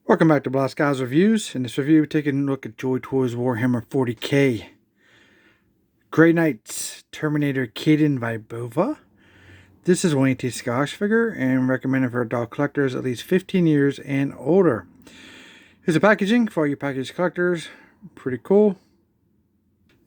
Welcome back to Blast Guys Reviews. In this review, we're taking a look at Joytoy's Warhammer 40k. Grey Knights Terminator Caddon Vibova. This is one Scotch figure and recommended for adult collectors at least 15 years and older. Here's the packaging for all you package collectors. Pretty cool.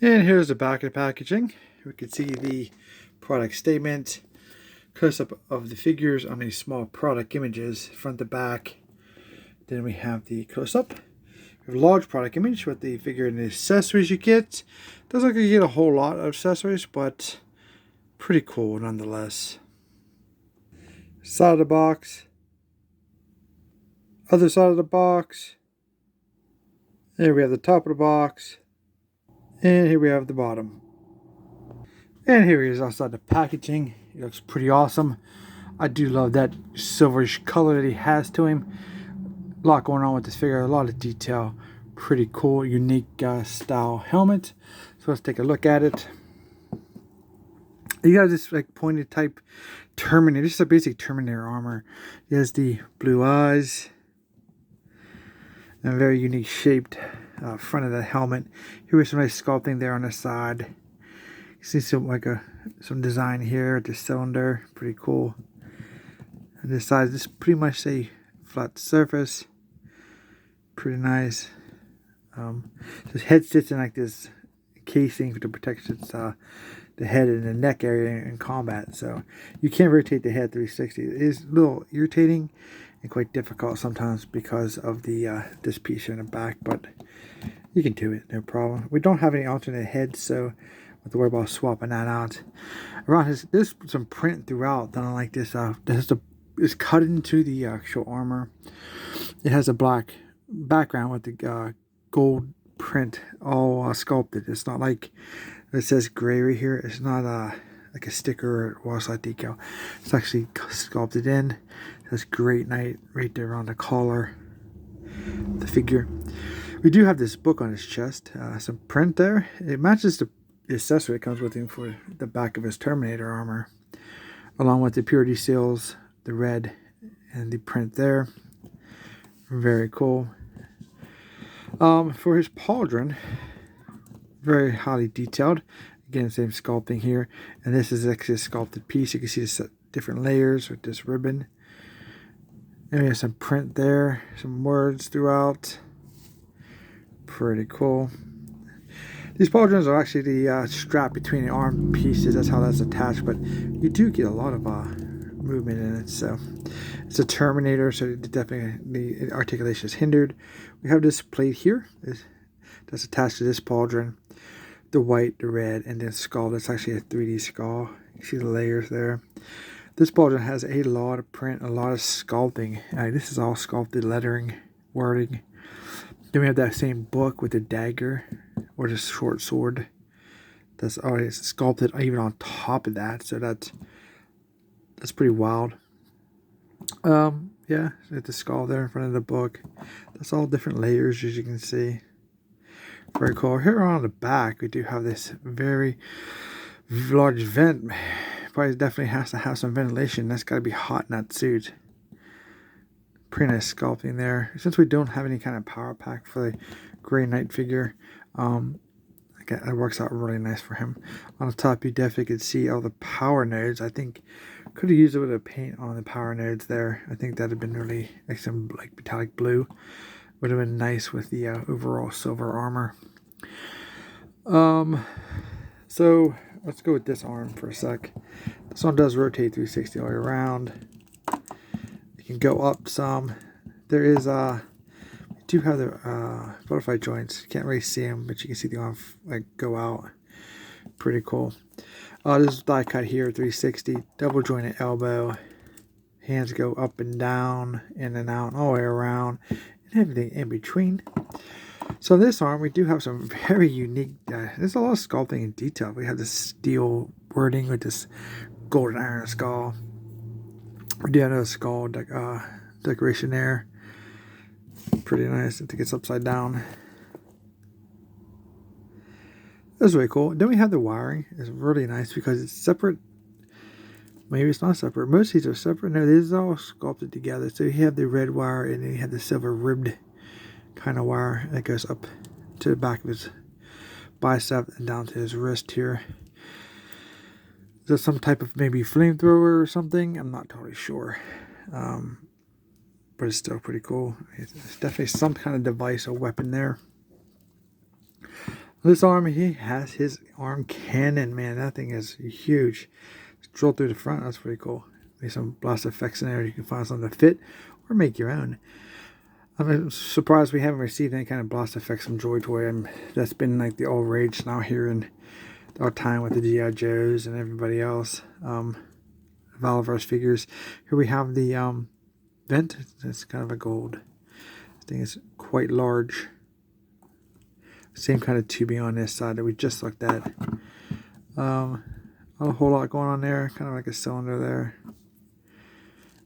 And here's the back of the packaging. We can see the product statement, close-up of the figures on these small product images, front to back. Then we have the close-up. We have a large product image with the figure and the accessories you get. Doesn't look like you get a whole lot of accessories, but pretty cool nonetheless. Side of the box. Other side of the box. There we have the top of the box. And here we have the bottom. And here he is outside the packaging. He looks pretty awesome. I do love that silverish color that he has to him. A lot going on with this figure, a lot of detail. Pretty cool, unique style helmet. So let's take a look at it. You got this like pointed type Terminator. This is a basic Terminator armor. He has the blue eyes and a very unique shaped front of the helmet. Here is some nice sculpting there on the side. You see some design here at the cylinder. Pretty cool. And this side is pretty much a flat surface. Pretty nice. His head sits in like this casing to protect the head and the neck area in combat. So you can't rotate the head 360. It is a little irritating and quite difficult sometimes because of the this piece in the back, but you can do it, no problem. We don't have any alternate heads, so we have to worry about swapping that out. Around there's some print throughout done like this. It's cut into the actual armor. It has a black background with the gold print all sculpted. It's not like it says gray right here. It's not like a sticker or wall slide decal. It's actually sculpted in. It has Great Knight right there on the collar, the figure. We do have this book on his chest, some print there. It matches the accessory that comes with him for the back of his Terminator armor, along with the purity seals, the red, and the print there. Very cool. For his pauldron, very highly detailed. Again, same sculpting here. And this is actually a sculpted piece. You can see the different layers with this ribbon. And we have some print there, some words throughout. Pretty cool. These pauldrons are actually the strap between the arm pieces. That's how that's attached. But you do get a lot of movement in it. So it's a Terminator, so definitely the articulation is hindered. We have this plate here that's attached to this pauldron. The white, the red, and the skull. That's actually a 3D skull. You see the layers there. This pauldron has a lot of print, a lot of sculpting. This is all sculpted lettering, wording. Then we have that same book with the dagger or the short sword. That's already sculpted even on top of that. So that's pretty wild. Yeah, the skull there in front of the book. That's all different layers, as you can see. Very cool. Here on the back, we do have this very large vent. Probably definitely has to have some ventilation. That's got to be hot in that suit. Pretty nice sculpting there. Since we don't have any kind of power pack for the Grey Knight figure, that works out really nice for him. On the top, you definitely could see all the power nodes. I think could have used a bit of paint on the power nodes there. I think that'd have been really like some metallic blue. Would have been nice with the overall silver armor. So let's go with this arm for a sec. This one does rotate 360 all the way around. You can go up some. There is we do have the butterfly joints. You can't really see them, but you can see the arm go out. Pretty cool. This is die cut here, 360, double jointed elbow. Hands go up and down, in and out, all the way around, and everything in between. So this arm, we do have some very unique, there's a lot of sculpting and detail. We have this steel wording with this golden iron skull. We do have another skull decoration there. Pretty nice. I think it's upside down. That's really cool. Then we have the wiring. It's really nice because it's separate maybe it's not separate. Most of these are separate. No, these are all sculpted together. So you have the red wire, and then you have the silver ribbed kind of wire that goes up to the back of his bicep and down to his wrist here. Is that some type of maybe flamethrower or something? I'm not totally sure. But it's still pretty cool. It's definitely some kind of device or weapon there. This arm, he has his arm cannon. Man, that thing is huge. It's drilled through the front. That's pretty cool. Maybe some blast effects in there. You can find something to fit or make your own. I'm surprised we haven't received any kind of blast effects from Joytoy. That's been like the all rage now here in our time with the G.I. Joes and everybody else. Valverse figures. Here we have the vent. It's kind of a gold. I think it's quite large. Same kind of tubing on this side that we just looked at. Not a whole lot going on there. Kind of like a cylinder there.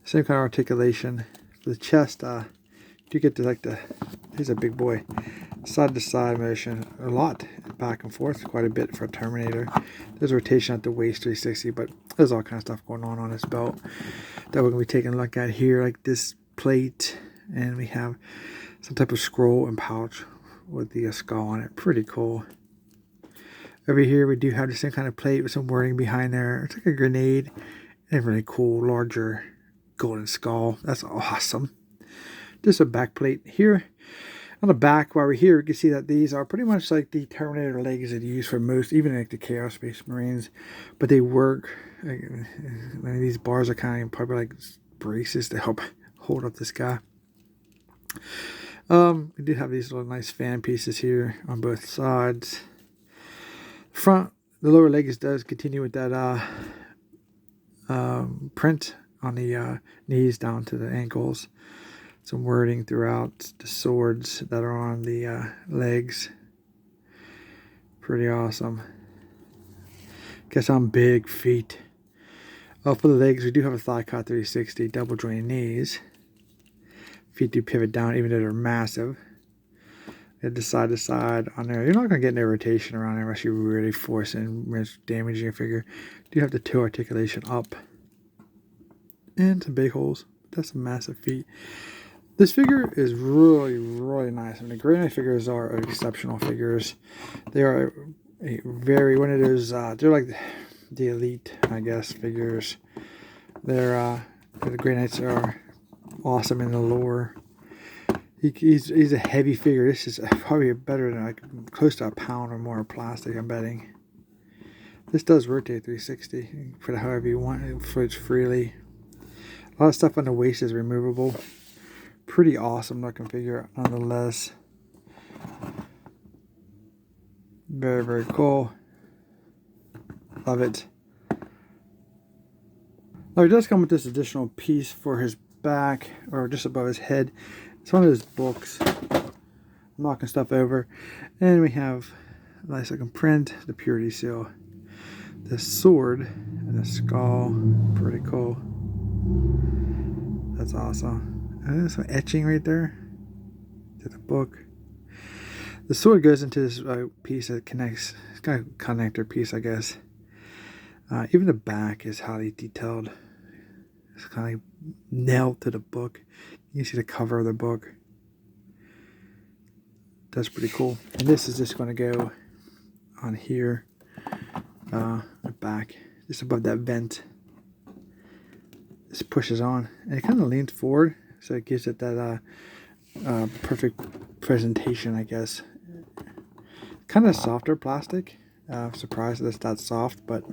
Same kind of articulation. For the chest, you get to like he's a big boy. Side to side motion. A lot back and forth. Quite a bit for a Terminator. There's rotation at the waist 360, but there's all kind of stuff going on this belt that we're going to be taking a look at here. Like this plate. And we have some type of scroll and pouch with the skull on it. Pretty cool. Over here we do have the same kind of plate with some wording behind there. It's like a grenade and a really cool larger golden skull. That's awesome. Just a back plate here. On the back while we're here, you can see that these are pretty much like the Terminator legs that you use for most, even like the Chaos Space Marines, but they work. These bars are kind of probably like braces to help hold up this guy. We do have these little nice fan pieces here on both sides. Front, the lower leg does continue with that print on the knees down to the ankles. Some wording throughout the swords that are on the legs. Pretty awesome. Got some big feet. For the legs, we do have a thigh cut 360 double jointed knees. Feet do pivot down even though they're massive. They the side to side on there. You're not going to get any rotation around there unless you really force it and damaging your figure. You do have the toe articulation up. And some big holes. That's a massive feet. This figure is really, really nice. I mean, the Grey Knight figures are exceptional figures. They are one of those, they're like the elite, I guess, figures. The Grey Knights are awesome in the lore. He's a heavy figure. This is probably better than like close to a pound or more of plastic, I'm betting. This does rotate 360. You can put it however you want. It floats freely. A lot of stuff on the waist is removable. Pretty awesome looking figure nonetheless. Very, very cool. Love it. Now he does come with this additional piece for his back, or just above his head. It's one of his books. I'm knocking stuff over. And we have a nice looking print, the purity seal. The sword and the skull. Pretty cool. That's awesome. And there's some etching right there to the book. The sword goes into this piece that connects. It's kind of a connector piece, I guess. Even the back is highly detailed. It's kind of nailed to the book. You can see the cover of the book. That's pretty cool. And this is just going to go on here, the back, just above that vent. This pushes on, and it kind of leans forward, so it gives it that perfect presentation, I guess. Kind of softer plastic. I'm surprised that it's that soft, but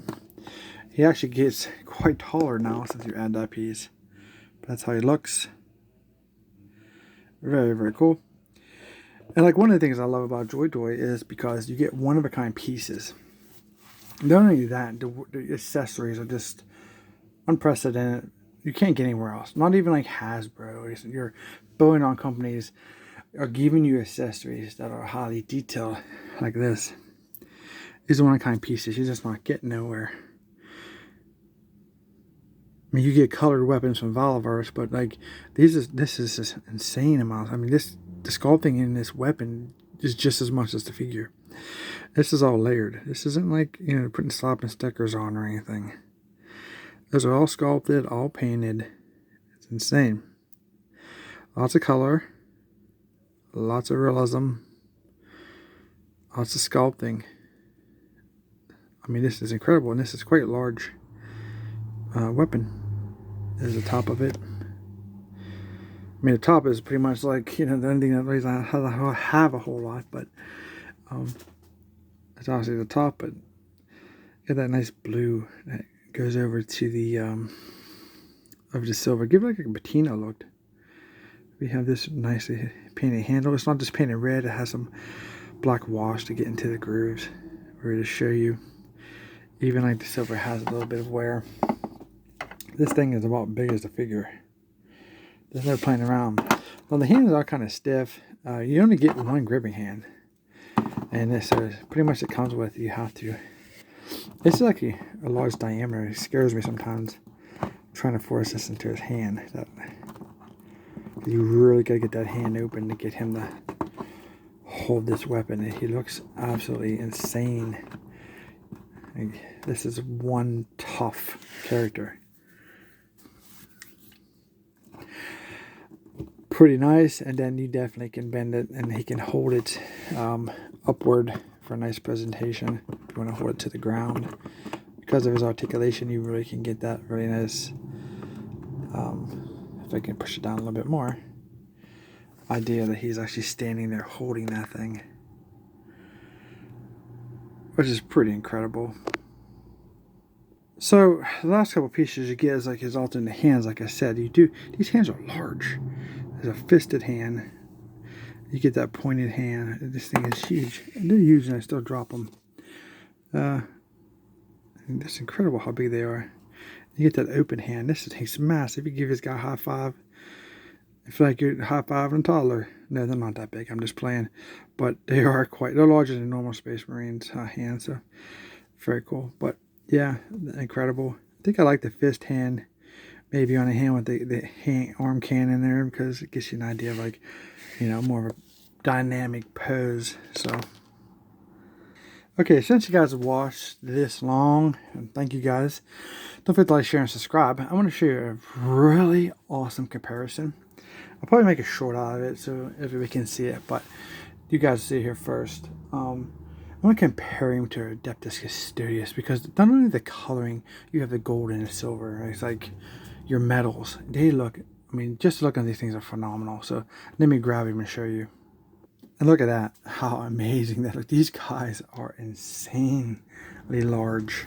he actually gets quite taller now since you add that piece. But that's how he looks. Very, very cool. And like one of the things I love about Joytoy is because you get one-of-a-kind pieces. Not only that, the accessories are just unprecedented. You can't get anywhere else. Not even like Hasbro. Your bowing-on companies are giving you accessories that are highly detailed like this. These are one-of-a-kind pieces. You're just not getting nowhere. I mean, you get colored weapons from Valverse, but like this is just insane amount. I mean, the sculpting in this weapon is just as much as the figure. This is all layered. This isn't like, you know, putting slap and stickers on or anything. Those are all sculpted, all painted. It's insane. Lots of color, lots of realism, lots of sculpting. I mean, this is incredible, and this is quite a large weapon. There's the top of it. I mean, the top is pretty much like, you know, the only thing that really doesn't have a whole lot, but it's obviously the top, but got that nice blue that goes over to the over the silver. Give it like a patina look. We have this nicely painted handle. It's not just painted red, it has some black wash to get into the grooves. Ready to show you. Even like the silver has a little bit of wear. This thing is about big as the figure. There's no playing around. Well, the hands are kind of stiff. You only get one gripping hand. And this pretty much it comes with, you have to. It's like a large diameter. It scares me sometimes. I'm trying to force this into his hand. You really got to get that hand open to get him to hold this weapon. He looks absolutely insane. This is one tough character. Pretty nice, and then you definitely can bend it, and he can hold it upward for a nice presentation. If you want to hold it to the ground, because of his articulation, you really can get that really nice. If I can push it down a little bit more, idea that he's actually standing there holding that thing, which is pretty incredible. So the last couple pieces you get is like his alternate hands. Like I said, these hands are large. There's a fisted hand. You get that pointed hand. This thing is huge. They're huge, and I still drop them. It's incredible how big they are. You get that open hand. This thing's massive. You give this guy a high five. I feel like you're high fiving a toddler. No, they're not that big. I'm just playing. But they're larger than normal Space Marines hands. So very cool. But yeah, incredible. I think I like the fist hand. Maybe on a hand with the arm cannon there, because it gives you an idea of, like, you know, more of a dynamic pose. So, okay, since you guys have watched this long, and thank you guys, don't forget to like, share, and subscribe. I want to show you a really awesome comparison. I'll probably make a short out of it so everybody can see it, but you guys see it here first. I want to compare him to Adeptus Custodius, because not only the coloring, you have the gold and the silver. Right? It's like your metals. They look, I mean, just looking at these things are phenomenal. So let me grab him and show you. And look at that, how amazing that looks. These guys are insanely large.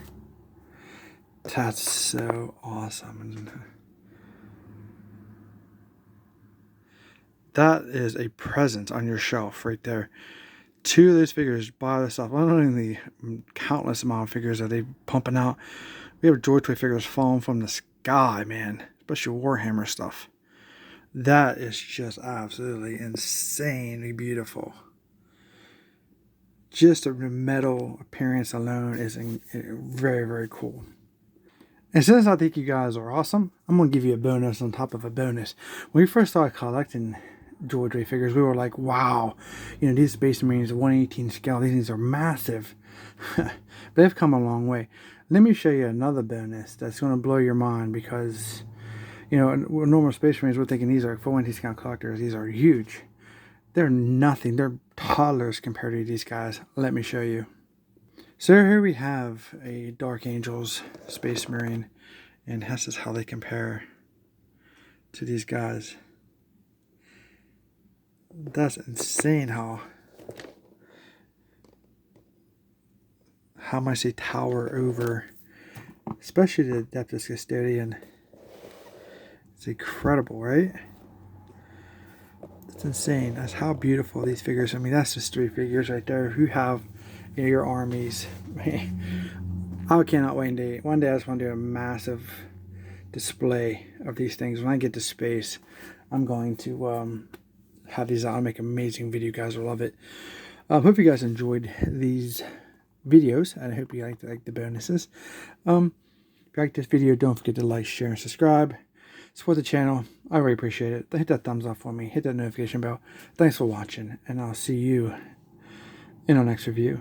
That's so awesome. That is a presence on your shelf right there. Two of those figures by themselves, not only the countless amount of figures that they're pumping out. We have Joytoy figures falling from the sky, man, especially Warhammer stuff. That is just absolutely insanely beautiful. Just the metal appearance alone is very, very cool. And since I think you guys are awesome, I'm going to give you a bonus on top of a bonus. When we first started collecting Joytoy figures, we were like, wow, you know, these Space Marines 1/18 scale, these things are massive. But they've come a long way. Let me show you another bonus that's going to blow your mind, because, you know, normal Space Marines, we're thinking these are 4/18 scale collectors. These are huge. They're nothing. They're toddlers compared to these guys. Let me show you. So here we have a Dark Angels Space Marine, and this is how they compare to these guys. That's insane how much they tower over, especially the Adeptus Custodian. It's incredible, right? It's insane. That's how beautiful these figures. I mean, that's just 3 figures right there. If you have, you know, your armies, I cannot wait to one day I just want to do a massive display of these things. When I get to space, I'm going to have these out. I'll make an amazing video. You guys will love it. Hope you guys enjoyed these videos, and I hope you liked the bonuses. If you like this video, don't forget to like, share, and subscribe. Support the channel. I really appreciate it. Hit that thumbs up for me. Hit that notification bell. Thanks for watching, and I'll see you in our next review.